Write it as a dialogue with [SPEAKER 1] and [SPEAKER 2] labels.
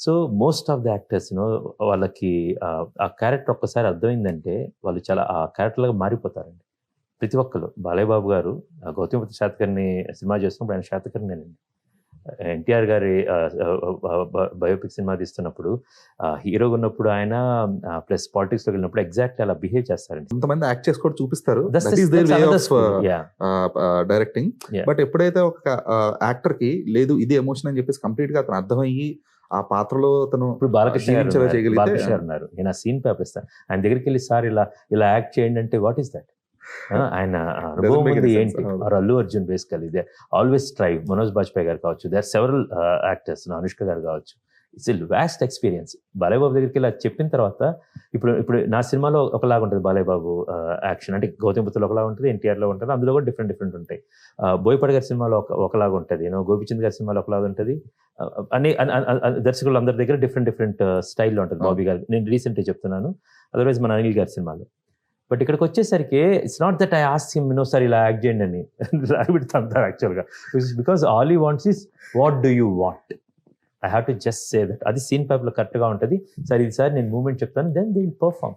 [SPEAKER 1] So most of the actors వాళ్ళకి ఆ character ఒక్కసారి అర్థమైందంటే వాళ్ళు చాలా ఆ క్యారెక్టర్‌లాగా మారిపోతారండి. ప్రతి ఒక్కళ్ళు. బాలయ్య బాబు గారు 'గౌతమిపుత్ర శాతకర్ణి' సినిమా చేస్తున్నప్పుడు ఆయన శాతకర్ణేనండి. ఎన్టీఆర్ గారి బయోపిక్ సినిమా తీస్తున్నప్పుడు హీరోగా ఉన్నప్పుడు ఆయన ప్లస్ పాలిటిక్స్‌లోకి వెళ్ళినప్పుడు ఎగ్జాక్ట్‌లీ అలా బిహేవ్ చేస్తారండి.
[SPEAKER 2] కొంతమంది యాక్ట్ చేసి కూడా చూపిస్తారు.
[SPEAKER 1] That's
[SPEAKER 2] that is there way
[SPEAKER 1] another
[SPEAKER 2] of
[SPEAKER 1] school. Yeah.
[SPEAKER 2] Directing.
[SPEAKER 1] Yeah.
[SPEAKER 2] But ఎప్పుడైతే ఒక యాక్టర్ కి లేదు ఇది ఎమోషన్ అని చెప్పేసి కంప్లీట్ గా అతను అర్థమయ్యి ఆ పాత్రలో అతను
[SPEAKER 1] ఇప్పుడు బాలకృష్ణ గారు
[SPEAKER 2] జీవించేలా
[SPEAKER 1] ఉన్నారు.
[SPEAKER 2] చేయగలిగితే
[SPEAKER 1] బాలకృష్ణ గారు ఉన్నారు. నేను ఆ సీన్ పేపర్ ఇస్తాను. ఆయన దగ్గరికి వెళ్ళి సార్ ఇలా యాక్ట్ చేయండి అంటే వాట్ ఈస్ దట్? ఆయన అనుభవం
[SPEAKER 2] make
[SPEAKER 1] ఉంది
[SPEAKER 2] any sense.
[SPEAKER 1] ఏంటి?
[SPEAKER 2] అవును.
[SPEAKER 1] Or Allu Arjun basically they always thrive. Manoj Bajpayee garu కావచ్చు. There are several actors. Anushka garu కావచ్చు. It's vast experience. Balayya Babu దగ్గరికి ఇలా చెప్పిన తర్వాత ఇప్పుడు నా సినిమాలో ఒకలాగా ఉంటుంది బాలయ్య బాబు యాక్షన్. అంటే గౌతమిపుత్రలో ఒకలాగా ఉంటుంది, ఎన్టీఆర్‌లో ఉంటుంది. అందులో కూడా డిఫరెంట్ ఉంటాయి. బోయపాటి గారి సినిమాలో ఒకలాగా ఉంటుంది. గోపిచంద్ గారి సినిమాలో ఒకలాగా ఉంటుంది. అన్ని దర్శకులు అందరి దగ్గర డిఫరెంట్ స్టైల్‌లో ఉంటుంది. బాబీ గారు నేను రీసెంట్‌గా చెప్తున్నాను. అదర్వైజ్ మన అనిల్ గారి సినిమాలో. బట్ ఇక్కడికి వచ్చేసరికి it's not that I ask him sir ఇలా యాక్ట్ చేయండి అని రాబిట్ తంతారు యాక్చువల్గా. Because all he wants is what do you want. I have to just say that. అది సీన్ పేపర్లో కరెక్ట్గా ఉంటుంది. సార్ ఇది సార్ నేను మూమెంట్ చెప్తాను, దెన్ దే విల్ పర్ఫార్మ్.